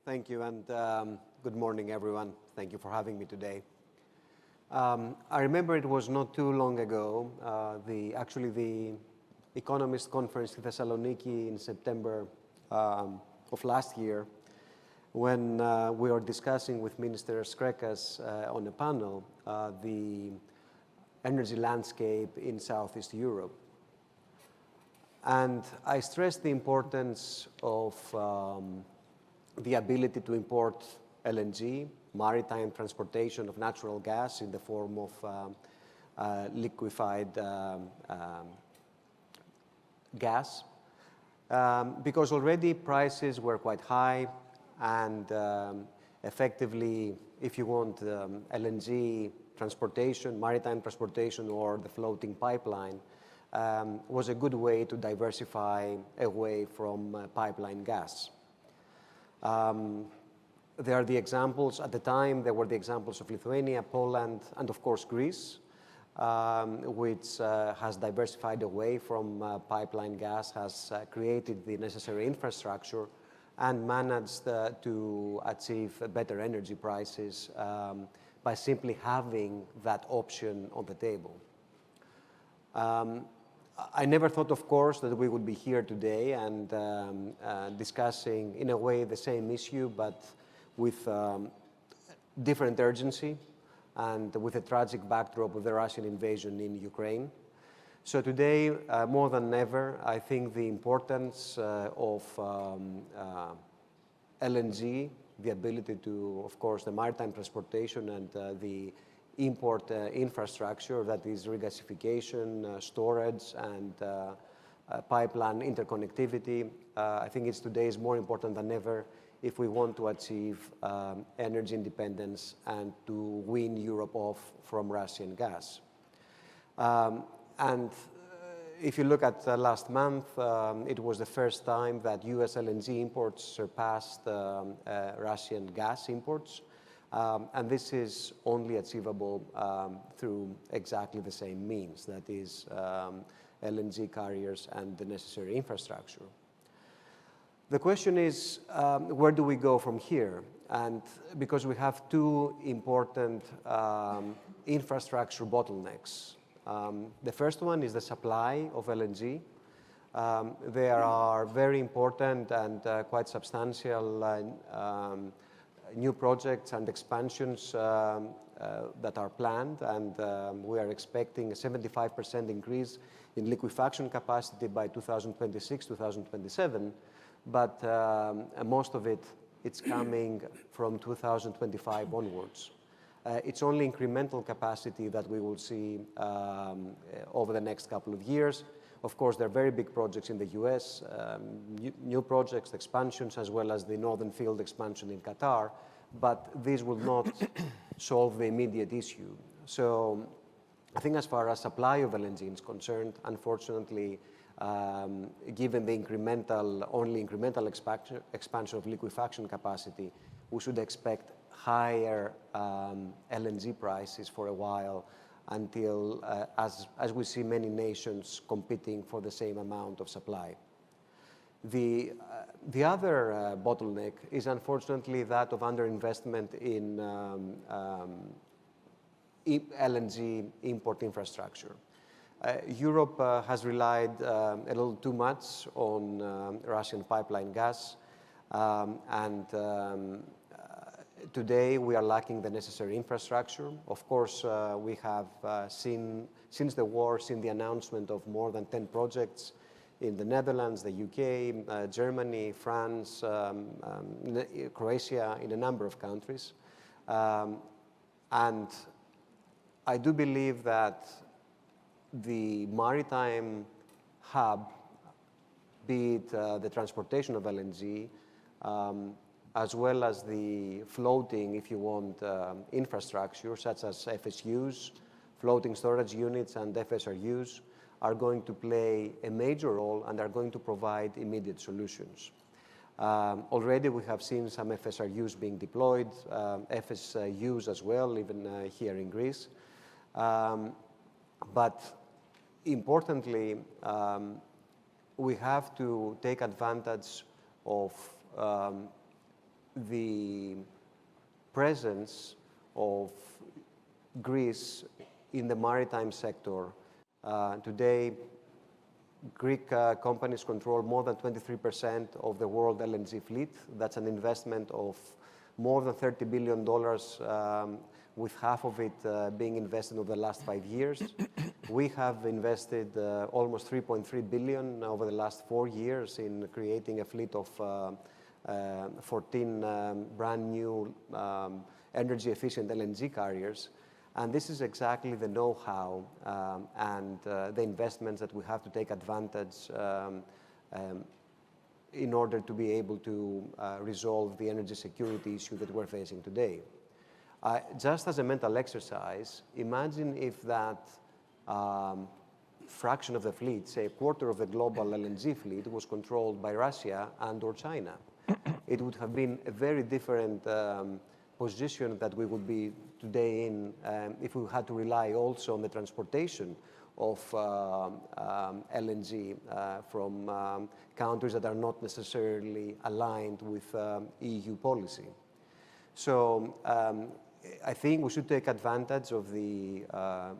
Thank you, and good morning, everyone. Thank you for having me today. I remember it was not too long ago, the Economist Conference in Thessaloniki in September of last year, when we were discussing with Minister Skrekas on a panel the energy landscape in Southeast Europe. And I stressed the importance of the ability to import LNG, maritime transportation of natural gas in the form of liquefied gas, because already prices were quite high, and effectively, if you want LNG transportation, maritime transportation, or the floating pipeline, was a good way to diversify away from pipeline gas. There are the examples. At the time, there were the examples of Lithuania, Poland, and of course Greece, which has diversified away from pipeline gas, has created the necessary infrastructure, and managed to achieve better energy prices by simply having that option on the table. I never thought, of course, that we would be here today and discussing, in a way, the same issue, but with different urgency and with a tragic backdrop of the Russian invasion in Ukraine. So today, more than ever, I think the importance of LNG, the ability to, of course, the maritime transportation and the import infrastructure, that is regasification, storage, and pipeline interconnectivity. I think it's today is more important than ever if we want to achieve energy independence and to wean Europe off from Russian gas. And if you look at last month, it was the first time that US LNG imports surpassed Russian gas imports. And this is only achievable through exactly the same means, that is LNG carriers and the necessary infrastructure. The question is, where do we go from here? And because we have two important infrastructure bottlenecks. The first one is the supply of LNG. There are very important and quite substantial new projects and expansions that are planned, and we are expecting a 75% increase in liquefaction capacity by 2026, 2027, but most of it's coming from 2025 onwards. It's only incremental capacity that we will see over the next couple of years. Of course, there are very big projects in the US, new projects, expansions, as well as the Northern Field expansion in Qatar, but these will not solve the immediate issue. So I think as far as supply of LNG is concerned, unfortunately, given the only incremental expansion of liquefaction capacity, we should expect higher LNG prices for a while, until, as we see many nations competing for the same amount of supply. The other bottleneck is unfortunately that of underinvestment in LNG import infrastructure. Europe has relied a little too much on Russian pipeline gas, and today we are lacking the necessary infrastructure. Of course, we have seen, since the war, the announcement of more than 10 projects in the Netherlands, the UK, Germany, France, Croatia, in a number of countries. And I do believe that the maritime hub, be it the transportation of LNG, as well as the floating, if you want, infrastructure, such as FSUs, floating storage units, and FSRUs, are going to play a major role and are going to provide immediate solutions. Already we have seen some FSRUs being deployed, FSUs as well, even here in Greece. But importantly, we have to take advantage of the presence of Greece in the maritime sector. Today, Greek companies control more than 23% of the world LNG fleet. That's an investment of more than $30 billion, with half of it being invested over the last 5 years. We have invested almost $3.3 billion over the last 4 years in creating a fleet of 14 brand new energy-efficient LNG carriers. And this is exactly the know-how and the investments that we have to take advantage in order to be able to resolve the energy security issue that we're facing today. Just as a mental exercise, imagine if that fraction of the fleet, say a quarter of the global LNG fleet, was controlled by Russia and/or China. It would have been a very different position that we would be today in if we had to rely also on the transportation of LNG from countries that are not necessarily aligned with EU policy. So I think we should take advantage of the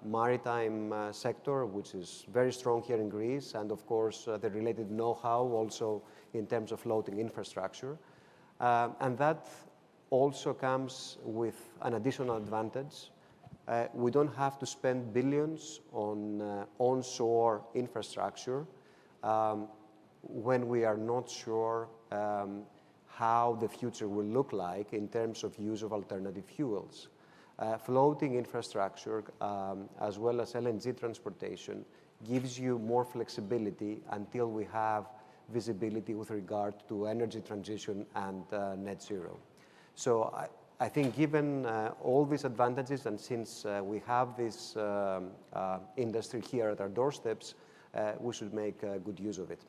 maritime sector, which is very strong here in Greece, and of course the related know-how also in terms of floating infrastructure. And that also comes with an additional advantage. We don't have to spend billions on onshore infrastructure when we are not sure how the future will look like in terms of use of alternative fuels. Floating infrastructure, as well as LNG transportation, gives you more flexibility until we have visibility with regard to energy transition and net zero. So I think given all these advantages, and since we have this industry here at our doorsteps, we should make good use of it.